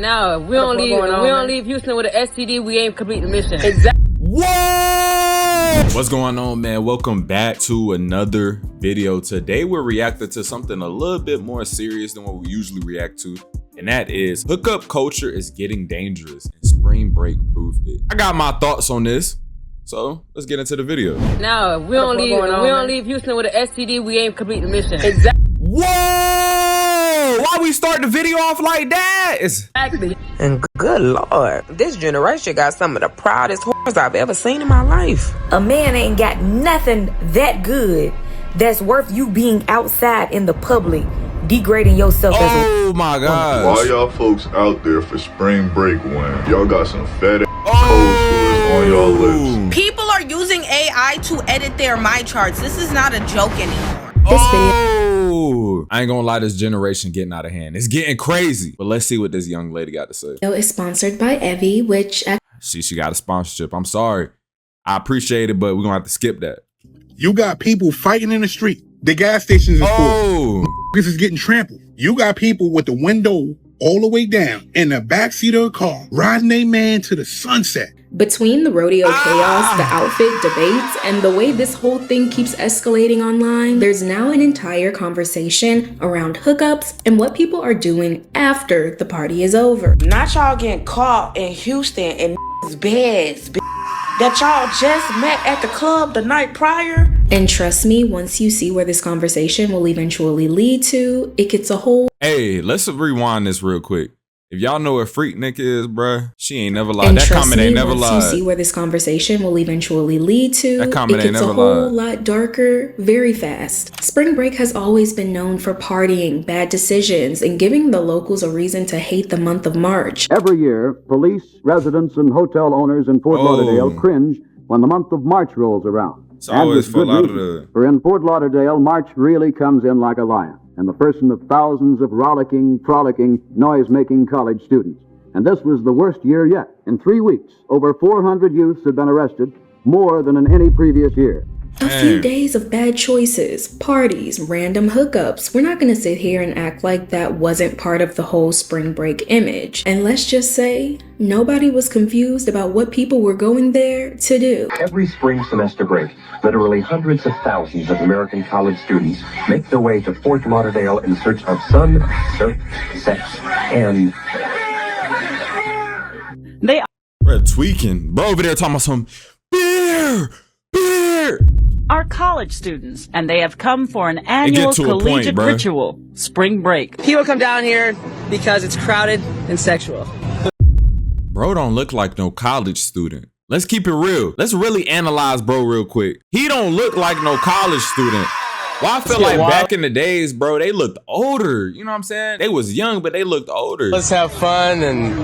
No, we don't leave Houston with an STD. We ain't complete the mission. Exactly. Whoa! What's going on, man? Welcome back to another video. Today we're reacting to something a little bit more serious than what we usually react to, and that is hookup culture is getting dangerous, and spring break proved it. I got my thoughts on this, so let's get into the video. No, we don't leave Houston with an STD. We ain't complete the mission. Exactly. Whoa! Why we start the video off like that? Exactly. And good Lord, this generation got some of the proudest whores I've ever seen in my life. A man ain't got nothing that good that's worth you being outside in the public, degrading yourself as a... Oh my God. Why y'all folks out there for spring break when y'all got some fat cold sores on y'all lips? People are using AI to edit their my charts. This is not a joke anymore. Oh, I ain't gonna lie, this generation getting out of hand. It's getting crazy. But let's see what this young lady got to say. Is sponsored by Evie, which she got a sponsorship. I'm sorry. I appreciate it, but we're gonna have to skip that. You got people fighting in the street. The gas stations is full. This is getting trampled. You got people with the window all the way down in the backseat of a car, riding a man to the sunset. between the rodeo chaos, the outfit debates, and the way this whole thing keeps escalating online, there's now an entire conversation around hookups and what people are doing after the party is over. Not y'all getting caught in Houston in beds that y'all just met at the club the night prior. And trust me, once you see where this conversation will eventually lead to, it gets a whole... Hey, let's rewind this real quick. If y'all know what Freaknik is, bruh, she ain't never lied. That comment ain't never lied. Once you see where this conversation will eventually lead to, that comment it gets a whole lot darker very fast. Spring break has always been known for partying, bad decisions, and giving the locals a reason to hate the month of March. Every year, police, residents, and hotel owners in Fort Lauderdale cringe when the month of March rolls around. It's always Fort Lauderdale. For in Fort Lauderdale, March really comes in like a lion, in the person of thousands of rollicking, frolicking, noise-making college students. And this was the worst year yet. In 3 weeks, over 400 youths have been arrested, more than in any previous year. A few days of bad choices, parties, random hookups. We're not going to sit here and act like that wasn't part of the whole spring break image. And let's just say, nobody was confused about what people were going there to do. Every spring semester break, literally hundreds of thousands of American college students make their way to Fort Lauderdale in search of sun, surf, sex, and... They are tweaking. Bro over there talking about some beer! Are college students, and they have come for an annual collegiate ritual, spring break. People come down here because it's crowded and sexual. Bro don't look like no college student. Let's keep it real. Let's really analyze bro real quick. He don't look like no college student. Well, I feel like back in the days, bro, they looked older. You know what I'm saying? They was young, but they looked older. Let's have fun and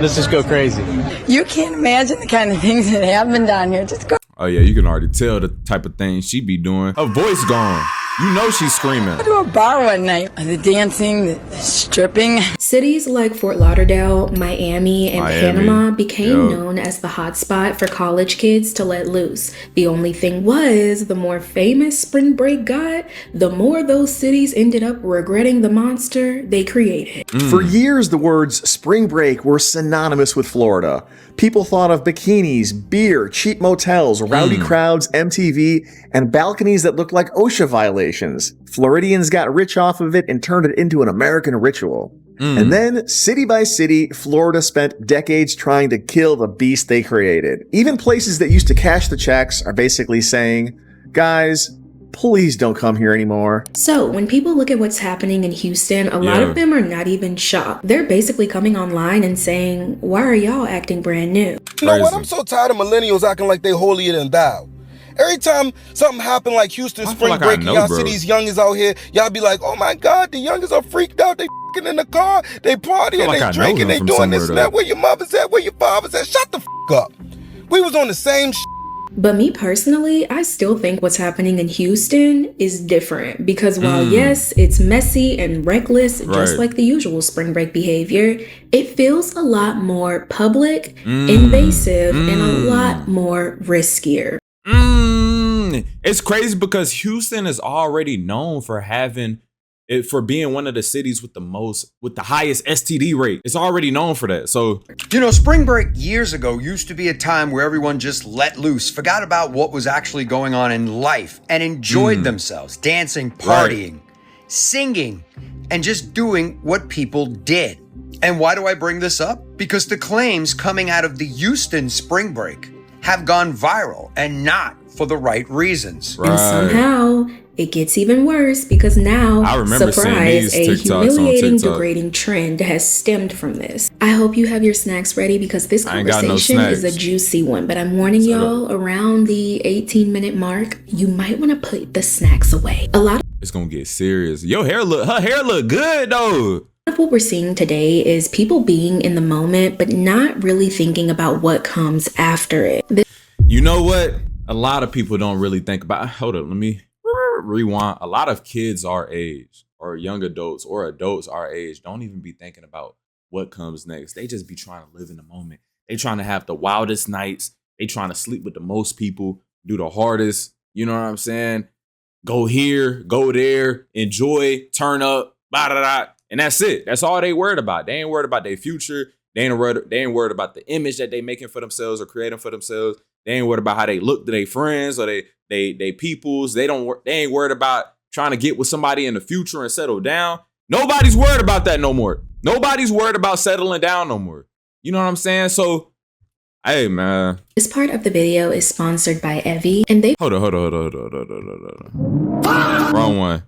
let's just go crazy. You can't imagine the kind of things that happen down here. Just go. Oh yeah, you can already tell the type of things she be doing. Her voice gone. You know she's screaming. I to a bar one night. The dancing, the stripping. Cities like Fort Lauderdale, Miami, and Panama became known as the hotspot for college kids to let loose. The only thing was, the more famous spring break got, the more those cities ended up regretting the monster they created. For years, the words spring break were synonymous with Florida. People thought of bikinis, beer, cheap motels, rowdy crowds, MTV, and balconies that looked like OSHA violations. Floridians got rich off of it and turned it into an American ritual. And then, city by city, Florida spent decades trying to kill the beast they created. Even places that used to cash the checks are basically saying, guys, please don't come here anymore. So when people look at what's happening in Houston, a lot of them are not even shocked. They're basically coming online and saying, why are y'all acting brand new? You know what? I'm so tired of millennials acting like they holier than thou. Every time something happen like Houston spring break, y'all see these youngins out here, y'all be like, oh my God, the youngins are freaked out. They f***ing in the car, they partying, they drinking, they doing this and that. Where your mother's at, where your father's at? Shut the f*** up. We was on the same But me personally, I still think what's happening in Houston is different because while yes, it's messy and reckless, just like the usual spring break behavior, it feels a lot more public, invasive, and a lot more riskier. It's crazy because Houston is already known for having for being one of the cities with the highest STD rate. It's already known for that. So, you know, spring break years ago used to be a time where everyone just let loose, forgot about what was actually going on in life, and enjoyed themselves, dancing, partying, singing, and just doing what people did. And why do I bring this up? Because the claims coming out of the Houston spring break have gone viral, and not for the right reasons. And somehow it gets even worse because now, surprise, a humiliating, degrading trend has stemmed from this. I hope you have your snacks ready because this conversation is a juicy one, but I'm warning y'all, around the 18-minute mark, you might want to put the snacks away. It's gonna get serious. Her hair look good though. Of what we're seeing today is people being in the moment, but not really thinking about what comes after it. You know what? A lot of people don't really think about, hold up, let me rewind. A lot of kids our age, or young adults, or adults our age, don't even be thinking about what comes next. They just be trying to live in the moment. They trying to have the wildest nights. They trying to sleep with the most people, do the hardest, you know what I'm saying? Go here, go there, enjoy, turn up, blah, blah, blah. And that's it. That's all they worried about. They ain't worried about their future. They ain't worried about the image that they making for themselves or creating for themselves. They ain't worried about how they look to their friends or they peoples. They ain't worried about trying to get with somebody in the future and settle down. Nobody's worried about that no more. Nobody's worried about settling down no more. You know what I'm saying? So, hey man. This part of the video is sponsored by Evie, and they Hold on. Wrong one.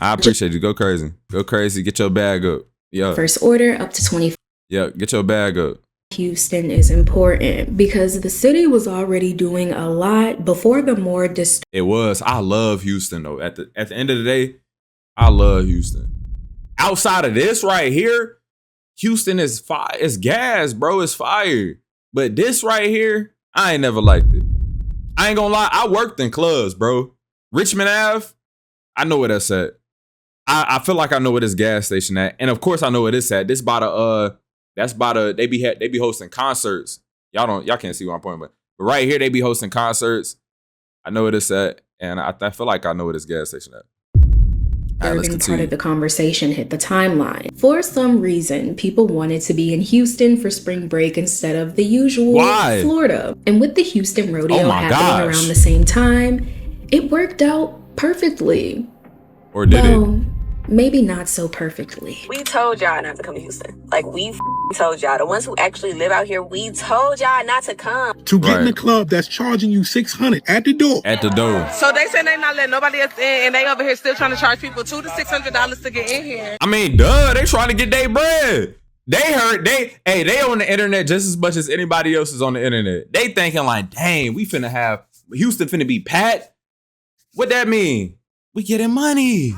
I appreciate you. Go crazy. Go crazy. Get your bag up. Yeah. First order up to 20. Yeah, get your bag up. Houston is important because the city was already doing a lot before the more It was. I love Houston though. At the end of the day, I love Houston. Outside of this right here, Houston is fire. It's gas, bro. It's fire. But this right here, I ain't never liked it. I ain't gonna lie. I worked in clubs, bro. Richmond Ave, I know where that's at. I feel like I know where this gas station at, and of course I know where this at. This by the they be hosting concerts. Y'all can't see where I'm pointing, but right here they be hosting concerts. I know where this at, and I feel like I know where this gas station at. Disturbing part of the conversation hit the timeline. For some reason, people wanted to be in Houston for spring break instead of the usual Florida. And with the Houston rodeo happening around the same time, it worked out perfectly. Or did it? Maybe not so perfectly. We told y'all not to come to Houston. Like, we told y'all. The ones who actually live out here, we told y'all not to come. To get in the club that's charging you $600 at the door. At the door. So they say they not letting nobody else in, and they over here still trying to charge people $200 to $600 to get in here. I mean, duh, they trying to get their bread. They on the internet just as much as anybody else is on the internet. They thinking like, dang, we finna have Houston finna be pat. What that mean? We getting money.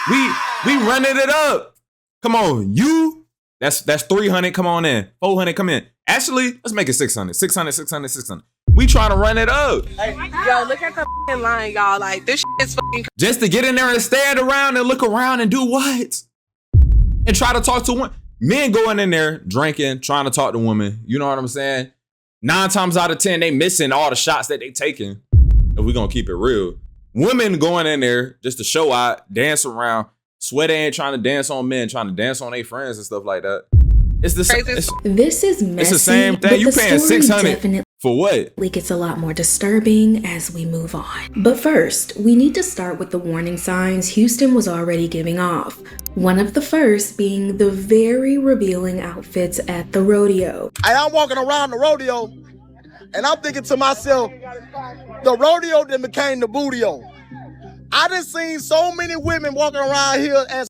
We running it up. Come on, that's 300. Come on in. 400. Come in. Actually, let's make it 600. 600. We trying to run it up. Hey, yo, look at the line, y'all. Like, this is fucking just to get in there and stand around and look around and do what? And try to talk to one. Men going in there drinking, trying to talk to women. You know what I'm saying? 9 times out of 10, they missing all the shots that they taking. If we gonna keep it real. Women going in there just to show out, dance around, sweat ain't trying to dance on men, trying to dance on their friends and stuff like that. It's the same. This is messy. It's the same thing. You paying $600 for what? It gets a lot more disturbing as we move on. But first, we need to start with the warning signs Houston was already giving off. One of the first being the very revealing outfits at the rodeo. And I'm walking around the rodeo, and I'm thinking to myself, the rodeo then became the bootio. I done seen so many women walking around here as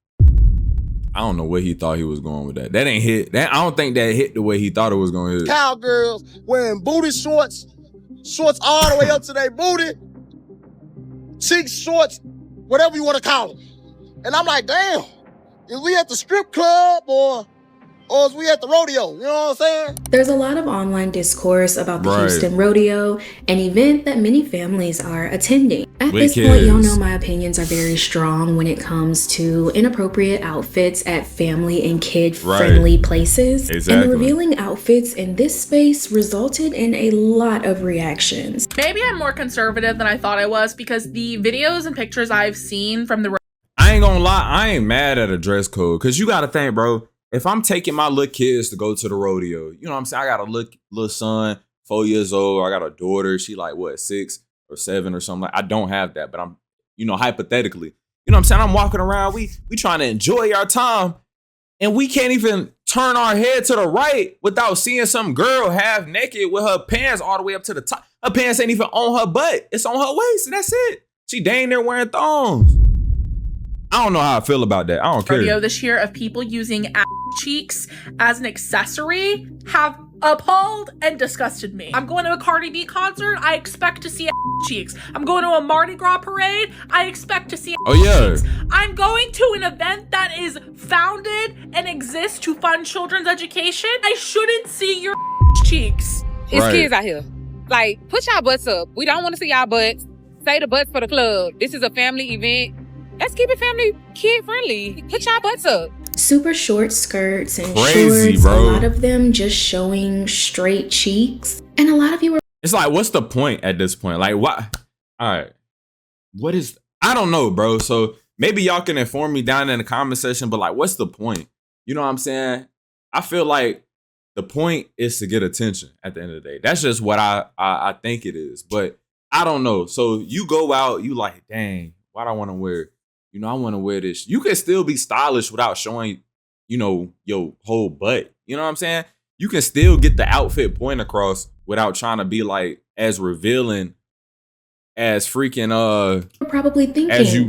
I don't know where he thought he was going with that. That ain't hit. I don't think that hit the way he thought it was going to hit. Cowgirls wearing booty shorts all the way up to their booty, cheek shorts, whatever you want to call them. And I'm like, damn, is we at the strip club or is we at the rodeo? You know what I'm saying? There's a lot of online discourse about the Houston rodeo, an event that many families are attending. At this point, y'all know my opinions are very strong when it comes to inappropriate outfits at family and kid-friendly places. Exactly. And the revealing outfits in this space resulted in a lot of reactions. Maybe I'm more conservative than I thought I was because the videos and pictures I've seen from the... I ain't gonna lie, I ain't mad at a dress code. Because you gotta think, bro, if I'm taking my little kids to go to the rodeo, you know what I'm saying? I got a little son, 4 years old. I got a daughter. She like, what, 6 or 7 or something. I don't have that, but I'm, you know, hypothetically, you know what I'm saying? I'm walking around. We trying to enjoy our time, and we can't even turn our head to the right without seeing some girl half naked with her pants all the way up to the top. Her pants ain't even on her butt. It's on her waist, and that's it. She dang near wearing thongs. I don't know how I feel about that. I don't care. Video this year of people using ass cheeks as an accessory have appalled and disgusted me. I'm going to a Cardi B concert. I expect to see ass cheeks. I'm going to a Mardi Gras parade. I expect to see ass cheeks. I'm going to an event that is founded and exists to fund children's education. I shouldn't see your cheeks. It's kids out here. Like, put y'all butts up. We don't want to see y'all butts. Say the butts for the club. This is a family event. Let's keep it family kid friendly. Put y'all butts up. Super short skirts and shorts, bro. A lot of them just showing straight cheeks. And a lot of you were... It's like, what's the point at this point? Like, what? All right. What is... I don't know, bro. So maybe y'all can inform me down in the comment section, but like, what's the point? You know what I'm saying? I feel like the point is to get attention at the end of the day. That's just what I think it is. But I don't know. So you go out, you like, dang, why do I want to wear... You know, I want to wear this. You can still be stylish without showing, you know, your whole butt. You know what I'm saying? You can still get the outfit point across without trying to be like as revealing as freaking You're probably thinking, as you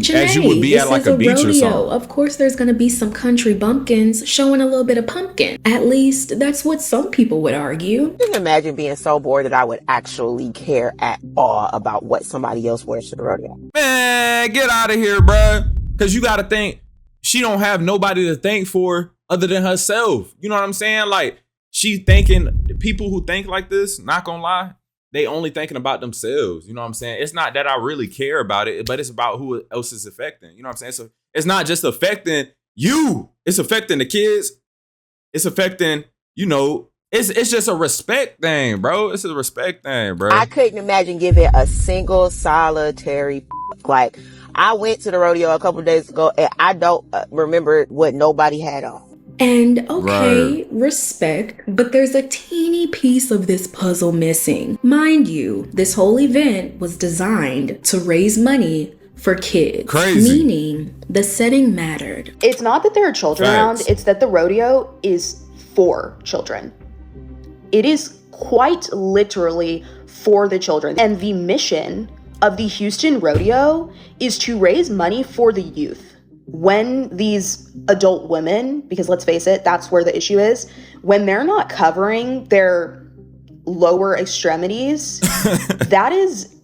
would be at like a beach rodeo. or something. Of course there's gonna be some country bumpkins showing a little bit of pumpkin. At least that's what some people would argue. I can imagine being so bored that I would actually care at all about what somebody else wears to the rodeo. Man, get out of here, bruh. Cause you gotta think she don't have nobody to thank for other than herself. You know what I'm saying? Like, she thinking, people who think like this, not gonna lie, they only thinking about themselves. You know what I'm saying? It's not that I really care about it, but it's about who else is affecting. You know what I'm saying? So it's not just affecting you. It's affecting the kids. It's affecting, you know, it's just a respect thing, bro. It's a respect thing, bro. I couldn't imagine giving a single solitary like, I went to the rodeo a couple days ago and I don't remember what nobody had on. And okay, respect, but there's a teeny piece of this puzzle missing. Mind you, this whole event was designed to raise money for kids. Crazy. Meaning the setting mattered. It's not that there are children around, it's that the rodeo is for children. It is quite literally for the children. And the mission of the Houston Rodeo is to raise money for the youth. When these adult women, because let's face it, that's where the issue is, when they're not covering their lower extremities, that is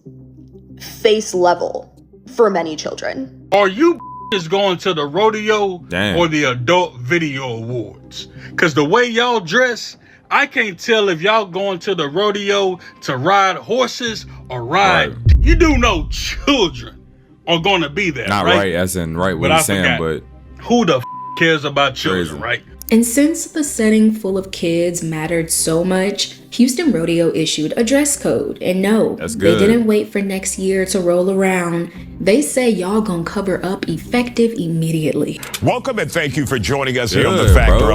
face level for many children. Are you is going to the rodeo or the adult video awards? Because the way y'all dress, I can't tell if y'all going to the rodeo to ride horses or ride. You do know children are going to be there, not right? As in right what he's saying, but who the cares about children, right? And since the setting full of kids mattered so much, Houston Rodeo issued a dress code. And no, they didn't wait for next year to roll around. They say y'all gonna cover up effective immediately. Welcome and thank you for joining us here on The Factor.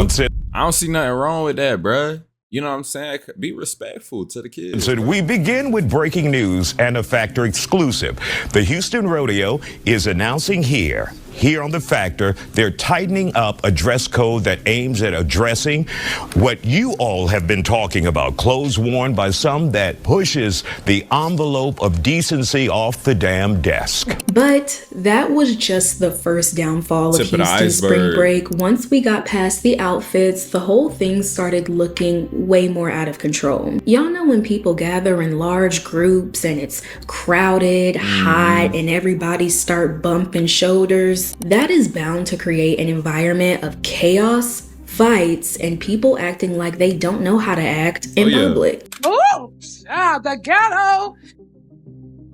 I don't see nothing wrong with that, bruh. You know what I'm saying? Be respectful to the kids. So we begin with breaking news and a Factor exclusive. The Houston Rodeo is announcing here on The Factor, they're tightening up a dress code that aims at addressing what you all have been talking about, clothes worn by some that pushes the envelope of decency off the damn desk. But that was just the first downfall of Houston spring break. Once we got past the outfits, the whole thing started looking way more out of control. Y'all know when people gather in large groups and it's crowded, hot, and everybody start bumping shoulders? That is bound to create an environment of chaos, fights, and people acting like they don't know how to act in public. Oh, the ghetto.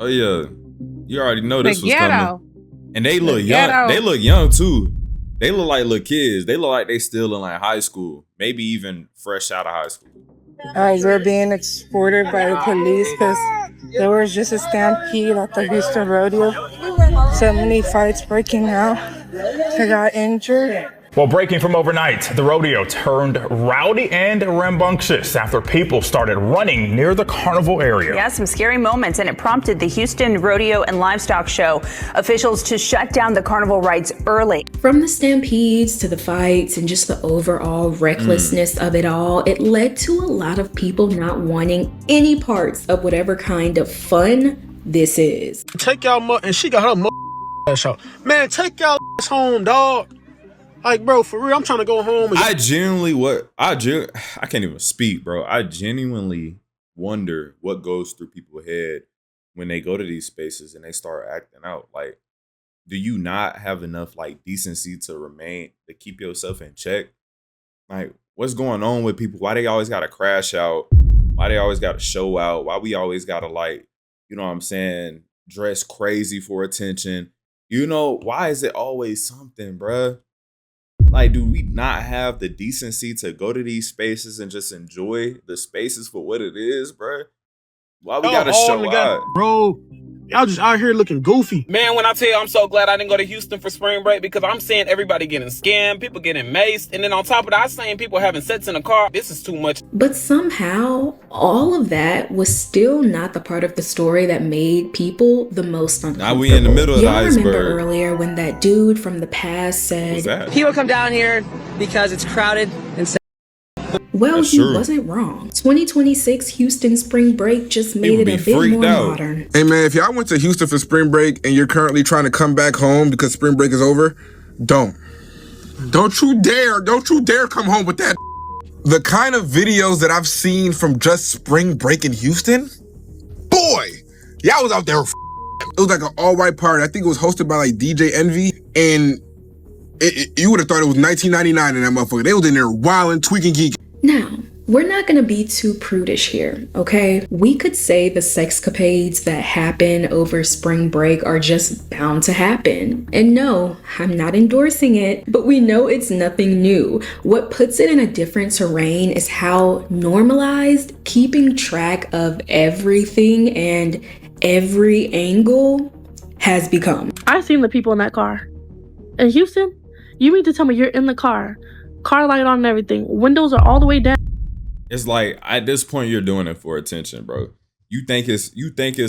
Oh yeah. You already know this was ghetto. coming. And they look young. They look young too. They look like little kids. They look like they still in like high school, maybe even fresh out of high school. We're being exported by the police because there was just a stampede at the Houston Rodeo. So many fights breaking out. I got injured. Well, breaking from overnight, the rodeo turned rowdy and rambunctious after people started running near the carnival area. Yeah, some scary moments, and it prompted the Houston Rodeo and Livestock Show officials to shut down the carnival rides early. From the stampedes to the fights and just the overall recklessness of it all, it led to a lot of people not wanting any parts of whatever kind of fun this is. Take y'all, and she got her ass out. Man, take y'all ass home, dog. Like, bro, for real, I'm trying to go home. I can't even speak, bro. I genuinely wonder what goes through people's head when they go to these spaces and they start acting out. Like, do you not have enough like decency to keep yourself in check? Like, what's going on with people? Why they always gotta crash out? Why they always gotta show out? Why we always gotta, like, you know what I'm saying, dress crazy for attention? You know, why is it always something, bruh? Like, do we not have the decency to go to these spaces and just enjoy the spaces for what it is, bro? Why we gotta show out? Bro, y'all just out here looking goofy. Man, when I tell you I'm so glad I didn't go to Houston for spring break, because I'm seeing everybody getting scammed, people getting maced, and then on top of that, I'm seeing people having sex in the car. This is too much. But somehow, all of that was still not the part of the story that made people the most uncomfortable. Now we in the middle of the iceberg. Y'all remember earlier when that dude from the past said, "People come down here because it's crowded and well, he wasn't wrong. 2026 Houston spring break just made it a bit more modern. Hey man, if y'all went to Houston for spring break and you're currently trying to come back home because spring break is over, don't you dare come home with that. The kind of videos that I've seen from just spring break in Houston, boy, y'all was out there. It was like an all-white party. I think it was hosted by like DJ Envy, and you would have thought it was 1999 in that motherfucker. They was in there wilding, tweaking, geeking. Now, we're not gonna be too prudish here, okay? We could say the sexcapades that happen over spring break are just bound to happen. And no, I'm not endorsing it, but we know it's nothing new. What puts it in a different terrain is how normalized keeping track of everything and every angle has become. I've seen the people in that car. In Houston, you mean to tell me you're in the car light on and everything, windows are all the way down? It's like, at this point, you're doing it for attention, bro. You think it's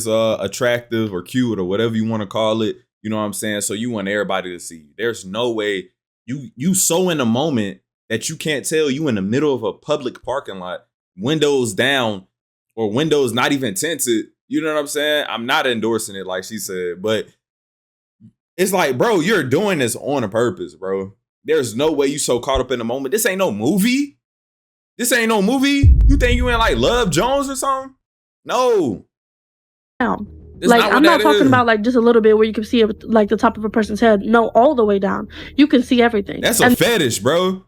attractive or cute or whatever you want to call it. You know what I'm saying? So you want everybody to see you. There's no way you so in the moment that you can't tell you in the middle of a public parking lot, windows down or windows not even tinted. You know what I'm saying? I'm not endorsing it like she said, but it's like, bro, you're doing this on a purpose, bro. There's no way you so caught up in the moment. This ain't no movie. You think you in like Love Jones or something? No. Down. Like, I'm not talking about like just a little bit where you can see like the top of a person's head. No, all the way down. You can see everything. That's a fetish, bro.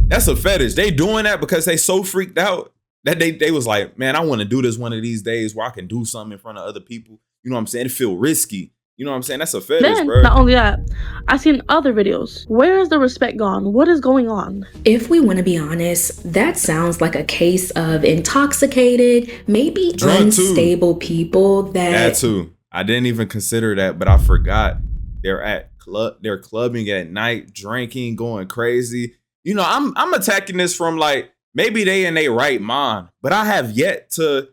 That's a fetish. They doing that because they so freaked out that they was like, man, I want to do this one of these days where I can do something in front of other people. You know what I'm saying? It feel risky. You know what I'm saying? That's a fetish, bro. Not only that, I've seen other videos. Where is the respect gone? What is going on? If we want to be honest, that sounds like a case of intoxicated, maybe unstable people That too. I didn't even consider that, but I forgot. They're clubbing at night, drinking, going crazy. You know, I'm attacking this from like, maybe they in their right mind, but I have yet to,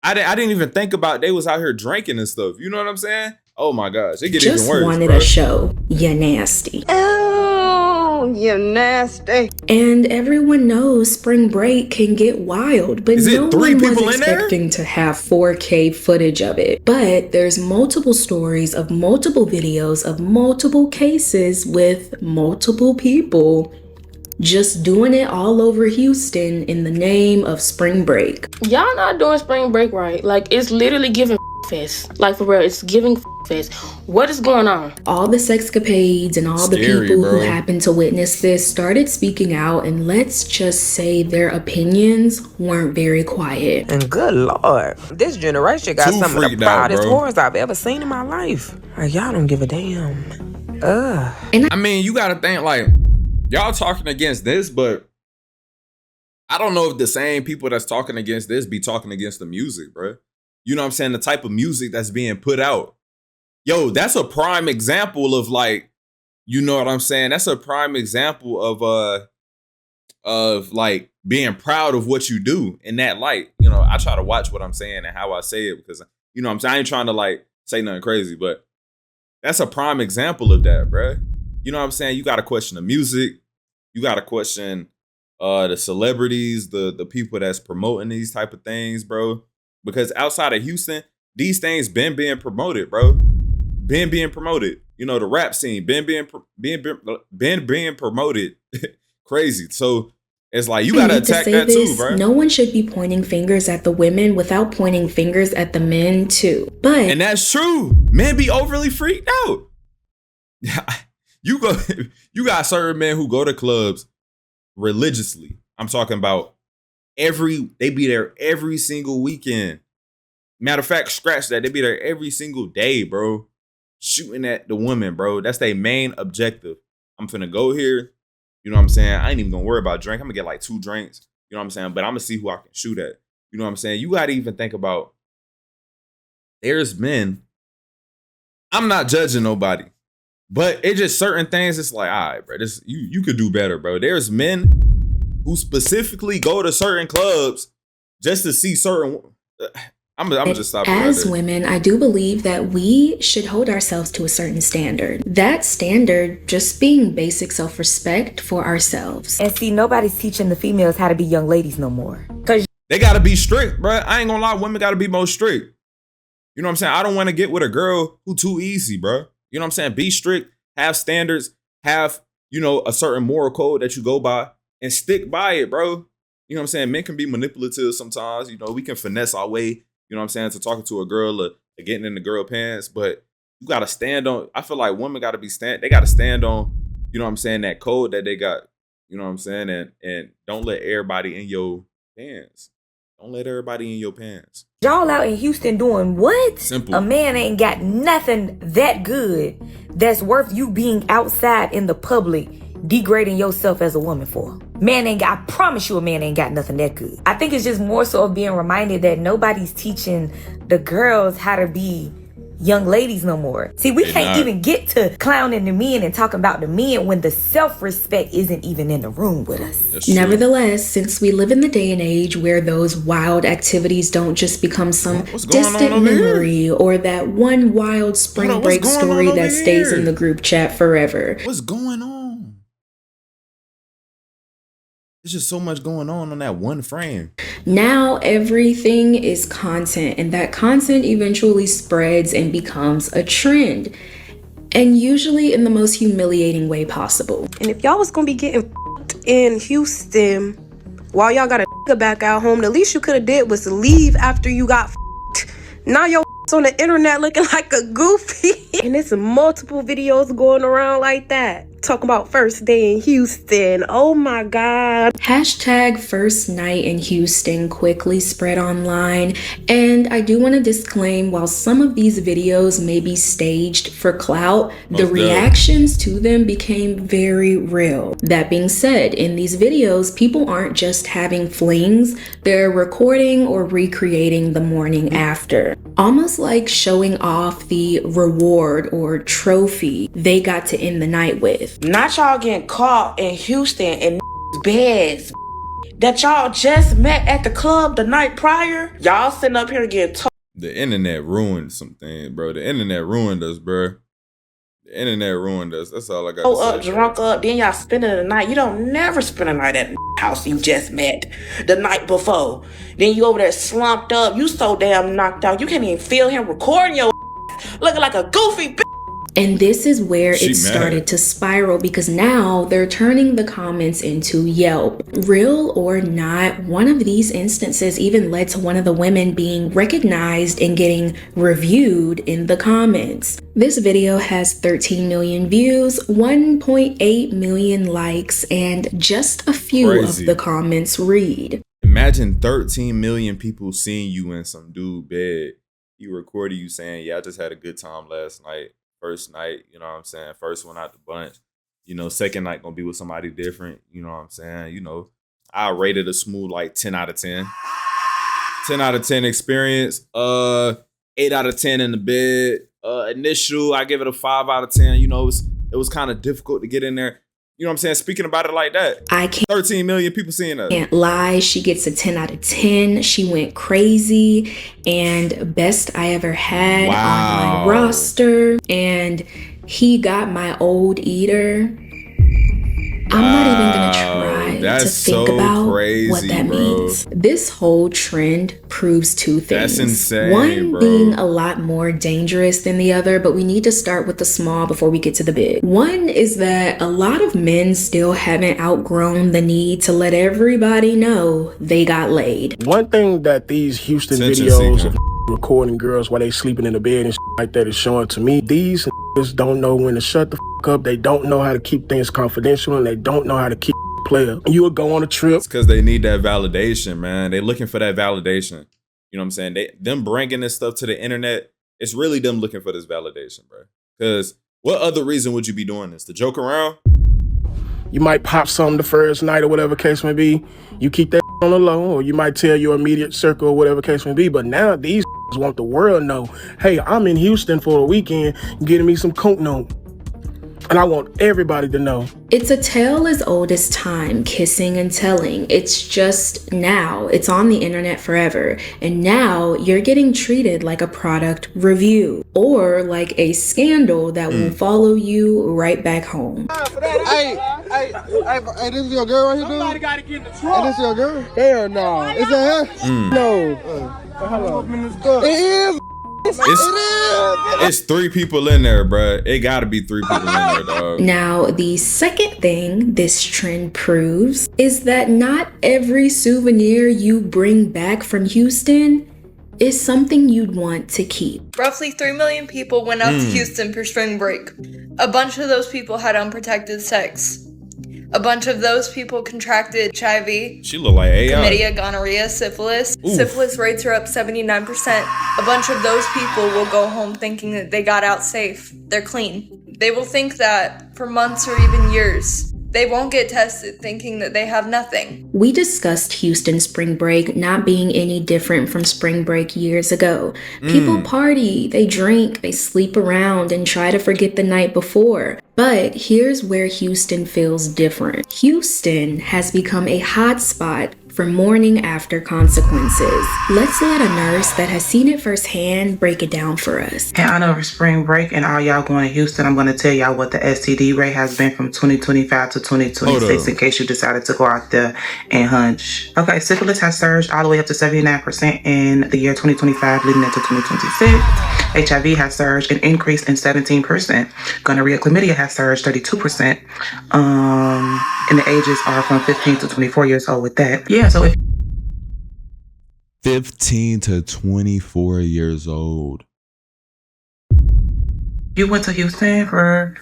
I didn't even think about they was out here drinking and stuff. You know what I'm saying? Oh my gosh, it gets even worse. Just wanted a show. You nasty. Oh, you nasty. And everyone knows spring break can get wild, but no one was expecting to have 4K footage of it. But there's multiple stories of multiple videos of multiple cases with multiple people just doing it all over Houston in the name of spring break. Y'all not doing spring break right. Like, it's literally giving fest. Like, for real, it's giving fest. What is going on? All the sexcapades and all the people who happened to witness this started speaking out, and let's just say their opinions weren't very quiet. And good Lord, this generation got some of the proudest whores I've ever seen in my life. Like, y'all don't give a damn. And I mean, you gotta think, like, y'all talking against this, but I don't know if the same people that's talking against this be talking against the music, bro. You know what I'm saying? The type of music that's being put out. Yo, that's a prime example of, like, you know what I'm saying? That's a prime example of like being proud of what you do in that light. You know, I try to watch what I'm saying and how I say it because, you know what I'm saying? I ain't trying to like say nothing crazy, but that's a prime example of that, bro. You know what I'm saying? You got to question the music. You got to question the celebrities, the people that's promoting these type of things, bro. Because outside of Houston, these things been being promoted, bro. Been being promoted. You know, the rap scene been being promoted. Crazy. So it's like you gotta attack that too, bro. No one should be pointing fingers at the women without pointing fingers at the men too. And that's true. Men be overly freaked out. You got certain men who go to clubs religiously. I'm talking about they be there every single weekend. Matter of fact, scratch that. They be there every single day, bro. Shooting at the women, bro. That's their main objective. I'm finna go here. You know what I'm saying? I ain't even gonna worry about drink. I'm gonna get like 2 drinks. You know what I'm saying? But I'm gonna see who I can shoot at. You know what I'm saying? You gotta even think about, there's men. I'm not judging nobody. But it's just certain things, it's like, all right, bro, this, you could do better, bro. There's men who specifically go to certain clubs just to see certain... I'm just stopping right As there. women, I do believe that we should hold ourselves to a certain standard. That standard just being basic self-respect for ourselves. And see, nobody's teaching the females how to be young ladies no more. Cause they gotta be strict, bro. I ain't gonna lie, women gotta be more strict. You know what I'm saying? I don't want to get with a girl who too easy, bro. You know what I'm saying? Be strict, have standards, have, you know, a certain moral code that you go by and stick by it, bro. You know what I'm saying? Men can be manipulative sometimes. You know, we can finesse our way, you know what I'm saying, to talking to a girl or getting in the girl pants, but you got to stand on, I feel like women got to they got to stand on, you know what I'm saying, that code that they got, you know what I'm saying, and don't let everybody in your pants. Don't let everybody in your pants. y'all out in Houston doing what? Simple. A man ain't got nothing that good that's worth you being outside in the public degrading yourself as a woman for. Man ain't got, I promise you a man ain't got nothing that good. I think it's just more so of being reminded that nobody's teaching the girls how to be young ladies no more. See, we can't even get to clowning the men and talking about the men when the self-respect isn't even in the room with us. Nevertheless, since we live in the day and age where those wild activities don't just become some distant memory or that one wild spring break story that stays in the group chat forever. What's going on? There's just so much going on that one frame. Now everything is content, and that content eventually spreads and becomes a trend. And usually in the most humiliating way possible. And if y'all was gonna be getting in Houston while y'all got a back out home, the least you could have did was leave after you got now your on the internet looking like a goofy. And it's multiple videos going around like that. Talking about first day in Houston. Oh my God. Hashtag first night in Houston quickly spread online. And I do want to disclaim, while some of these videos may be staged for clout, the reactions to them became very real. That being said, in these videos, people aren't just having flings, they're recording or recreating the morning after. Almost like showing off the reward or trophy they got to end the night with. Not y'all getting caught in Houston in beds that y'all just met at the club the night prior. Y'all sitting up here getting told. The internet ruined some things, bro. The internet ruined us, bro. The internet ruined us. That's all I got to say. Up, drunk up, then y'all spending the night. You don't never spend a night at the house you just met the night before. Then you over there slumped up. You so damn knocked out. You can't even feel him recording your looking like a goofy bitch. And this is where it started to spiral, because now they're turning the comments into Yelp. Real or not, one of these instances even led to one of the women being recognized and getting reviewed in the comments. This video has 13 million views, 1.8 million likes, and just a few of the comments read. Imagine 13 million people seeing you in some dude bed. You recorded you saying, yeah, I just had a good time last night. First night, you know what I'm saying? First one out the bunch. You know, second night gonna be with somebody different. You know what I'm saying? You know, I rated a smooth like 10 out of 10. 10 out of 10 experience. 8 out of 10 in the bed. Initial, I give it a 5 out of 10. You know, it was kind of difficult to get in there. You know what I'm saying? Speaking about it like that. I can't 13 million people seeing us. Can't lie. She gets a 10 out of 10. She went crazy. And best I ever had on my roster. And he got my old eater. I'm not even gonna try to think about what that means. This whole trend proves two things. That's insane, One being a lot more dangerous than the other, but we need to start with the small before we get to the big. One is that a lot of men still haven't outgrown the need to let everybody know they got laid. One thing that these Houston videos of recording girls while they sleeping in the bed and like that is showing to me, these just don't know when to shut the up. They don't know how to keep things confidential, and they don't know how to keep player. You would go on a trip. It's because they need that validation, man. They looking for that validation. You know what I'm saying? Them bringing this stuff to the internet, it's really them looking for this validation, bro. Because what other reason would you be doing this? To joke around? You might pop something the first night or whatever case may be. You keep that on the low, or you might tell your immediate circle or whatever case may be. But now these want the world to know, hey, I'm in Houston for a weekend getting me some coke note. And I want everybody to know. It's a tale as old as time, kissing and telling. It's just now. It's on the internet forever. And now you're getting treated like a product review or like a scandal that will follow you right back home. Hey, this is your girl right here, dude? Somebody gotta get in the truck. Hey, this your girl? Hell no. Is that her? No. Hello. It is. It's 3 people in there, bruh. It gotta be 3 people in there, dog. Now, the second thing this trend proves is that not every souvenir you bring back from Houston is something you'd want to keep. Roughly 3 million people went out to Houston for spring break. A bunch of those people had unprotected sex. A bunch of those people contracted HIV, she look like AI. chlamydia, gonorrhea, syphilis. Oof. Syphilis rates are up 79%. A bunch of those people will go home thinking that they got out safe. They're clean. They will think that for months or even years. They won't get tested thinking that they have nothing. We discussed Houston spring break not being any different from spring break years ago. People party, they drink, they sleep around and try to forget the night before. But here's where Houston feels different. Houston has become a hotspot for morning after consequences. Let's let a nurse that has seen it firsthand break it down for us. In honor of spring break and all y'all going to Houston, I'm going to tell y'all what the STD rate has been from 2025 to 2026 in case you decided to go out there and hunch. Okay, syphilis has surged all the way up to 79% in the year 2025 leading into 2026. HIV has surged and increased in 17%. Gonorrhea, chlamydia has surged 32%. And the ages are from 15 to 24 years old with that. Yeah, so if 15 to 24 years old. you went to Houston for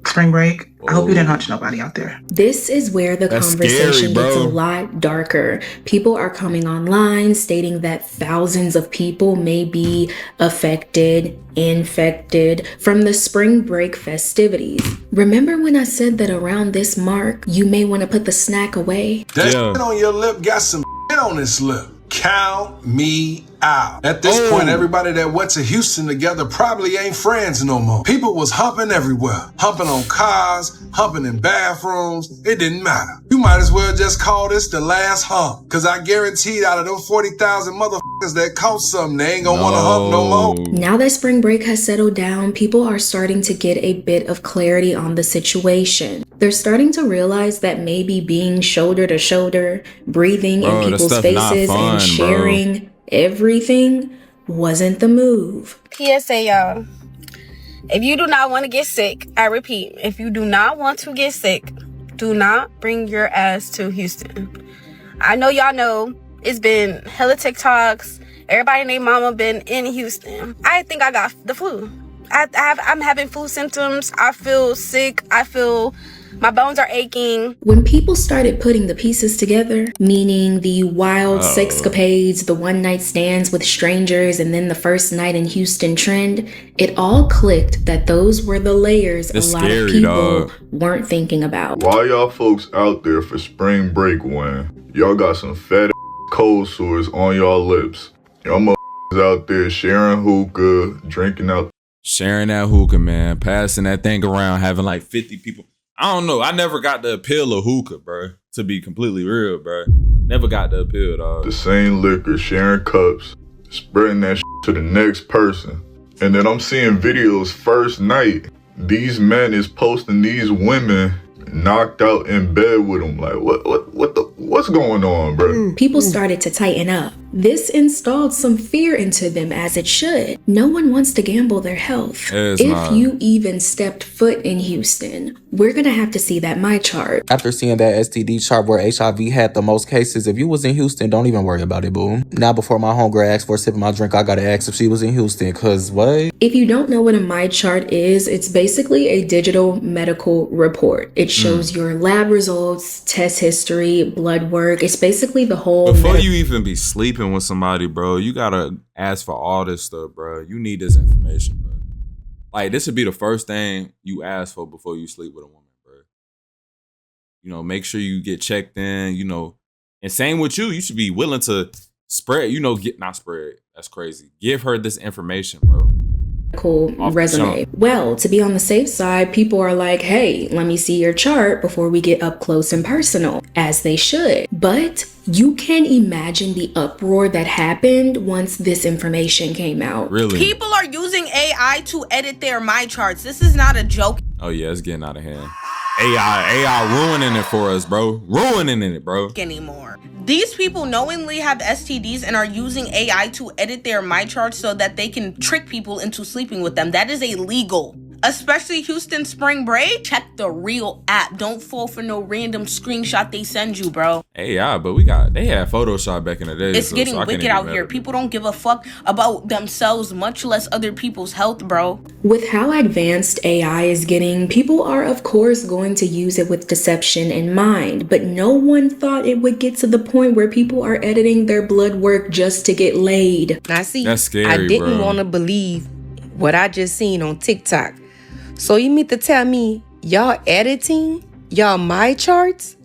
spring break, I hope you didn't hunch nobody out there. This is where the conversation gets a lot darker. People are coming online stating that thousands of people may be affected, infected from the spring break festivities. Remember when I said that around this mark, you may want to put the snack away? That shit on your lip got some shit on this lip. Count me out. At this point, everybody that went to Houston together probably ain't friends no more. People was humping everywhere. Humping on cars, humping in bathrooms. It didn't matter. You might as well just call this the last hump. Cause I guaranteed out of those 40,000 motherfuckers that caught something, they ain't gonna wanna hump no more. Now that spring break has settled down, people are starting to get a bit of clarity on the situation. They're starting to realize that maybe being shoulder to shoulder, breathing in people's faces and sharing everything wasn't the move. PSA, y'all. If you do not want to get sick, I repeat, if you do not want to get sick, do not bring your ass to Houston. I know y'all know it's been hella TikToks. Everybody and their mama been in Houston. I think I got the flu. I'm having flu symptoms. I feel sick. I feel my bones are aching. When people started putting the pieces together, meaning the wild sexcapades, the one-night stands with strangers, and then the first night in Houston trend, it all clicked that those were the layers a lot of people weren't thinking about. Why y'all folks out there for spring break when y'all got some fat cold sores on y'all lips? Y'all motherfuckers out there sharing hookah, drinking out. Sharing that hookah, man. Passing that thing around, having like 50 people. I don't know. I never got the appeal of hookah, bro. To be completely real, bro. Never got the appeal, dog. The same liquor, sharing cups, spreading that to the next person. And then I'm seeing videos first night. These men is posting these women knocked out in bed with them. Like, what's going on, bro? People started to tighten up. This installed some fear into them, as it should. No one wants to gamble their health. If you even stepped foot in Houston, we're gonna have to see that my chart. After seeing that STD chart where HIV had the most cases, if you was in Houston, don't even worry about it, boo. Now before my homegirl asks for a sip of my drink, I gotta ask if she was in Houston, cause what? If you don't know what a my chart is, it's basically a digital medical report. It shows your lab results, test history, blood work. It's basically the whole. Before you even be sleeping with somebody, bro, you gotta ask for all this stuff, bro. You need this information, bro. Like, this would be the first thing you ask for before you sleep with a woman, bro. You know, make sure you get checked in, you know. And same with you, you should be willing to spread, you know, not spread. That's crazy. Give her this information, bro. Cool resume. Well, to be on the safe side, people are like, hey, let me see your chart before we get up close and personal, as they should. But you can imagine the uproar that happened once this information came out. Really? People are using AI to edit their my charts. This is not a joke Oh yeah, it's getting out of hand. AI ruining it for us, bro. Ruining it, bro. Anymore. These people knowingly have STDs and are using AI to edit their my charts so that they can trick people into sleeping with them. That is illegal. Especially Houston spring break. Check the real app. Don't fall for no random screenshot they send you, bro. AI, but they had Photoshop back in the day. It's getting wicked out here. People don't give a fuck about themselves, much less other people's health, bro. With how advanced AI is getting, people are of course going to use it with deception in mind, but no one thought it would get to the point where people are editing their blood work just to get laid. I see. That's scary, I didn't want to believe what I just seen on TikTok. So you mean to tell me y'all editing y'all my charts?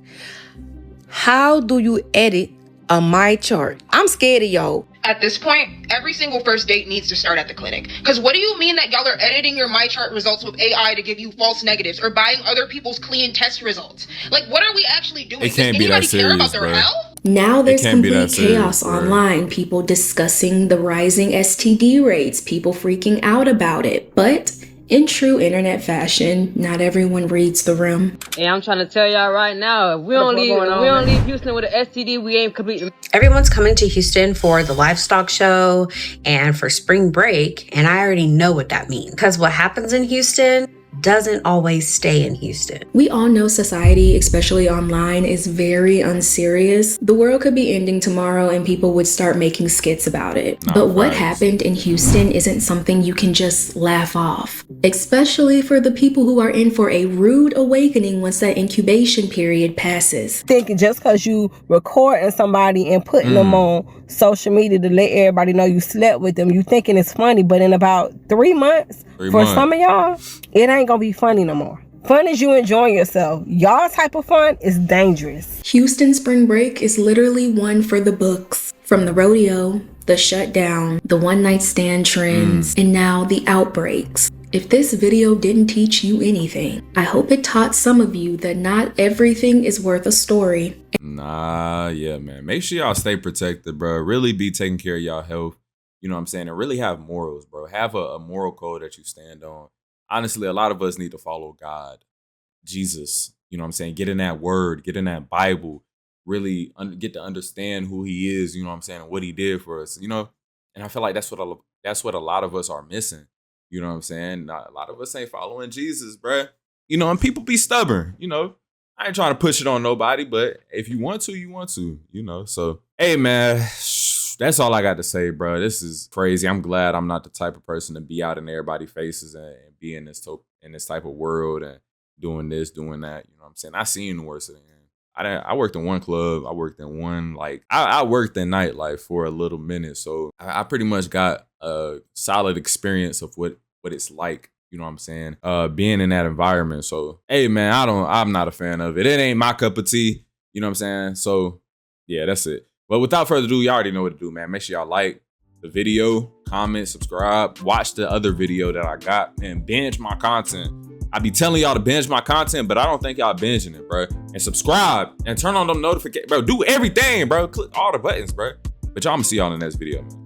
How do you edit a my chart? I'm scared of y'all. At this point, every single first date needs to start at the clinic. Because what do you mean that y'all are editing your my chart results with AI to give you false negatives or buying other people's clean test results? Like, what are we actually doing? It can't be that serious, about their bro. health? Now there's complete chaos serious, online, people discussing the rising STD rates, people freaking out about it. But in true internet fashion, not everyone reads the room. Hey, I'm trying to tell y'all right now, if we don't leave Houston with an STD, we ain't complete. Everyone's coming to Houston for the livestock show and for spring break, and I already know what that means. Because what happens in Houston doesn't always stay in Houston. We all know society, especially online, is very unserious. The world could be ending tomorrow and people would start making skits about it. But what happened in Houston isn't something you can just laugh off, especially for the people who are in for a rude awakening once that incubation period passes. Thinking just because you recording somebody and putting them on social media to let everybody know you slept with them, you thinking it's funny, but in about 3 months, some of y'all, it ain't gonna be funny no more. Fun is you enjoying yourself. Y'all type of fun is dangerous. Houston spring break is literally one for the books. From the rodeo, the shutdown, the one-night stand trends, and now the outbreaks. If this video didn't teach you anything, I hope it taught some of you that not everything is worth a story. Nah, yeah, man. Make sure y'all stay protected, bro. Really be taking care of y'all health. You know what I'm saying? And really have morals, bro. Have a moral code that you stand on. Honestly, a lot of us need to follow God, Jesus. You know what I'm saying? Get in that word, get in that Bible, really get to understand who he is, you know what I'm saying, and what he did for us, you know? And I feel like that's what a lot of us are missing. You know what I'm saying? A lot of us ain't following Jesus, bruh. You know, and people be stubborn, you know. I ain't trying to push it on nobody, but if you want to, you want to, you know. So, hey, man, that's all I got to say, bro. This is crazy. I'm glad I'm not the type of person to be out in everybody's faces and be in this type of world and doing this, doing that. You know what I'm saying? I seen worse than I worked in one club. I worked in one, like, I worked in nightlife for a little minute. So I pretty much got a solid experience of what it's like. You know what I'm saying? Being in that environment. So, hey, man, I'm not a fan of it. It ain't my cup of tea. You know what I'm saying? So, yeah, that's it. But without further ado, y'all already know what to do, man. Make sure y'all like the video, comment, subscribe, watch the other video that I got, and binge my content. I be telling y'all to binge my content, but I don't think y'all binging it, bro. And subscribe and turn on them notifications, bro. Do everything, bro. Click all the buttons, bro. But y'all, I'm gonna see y'all in the next video, man.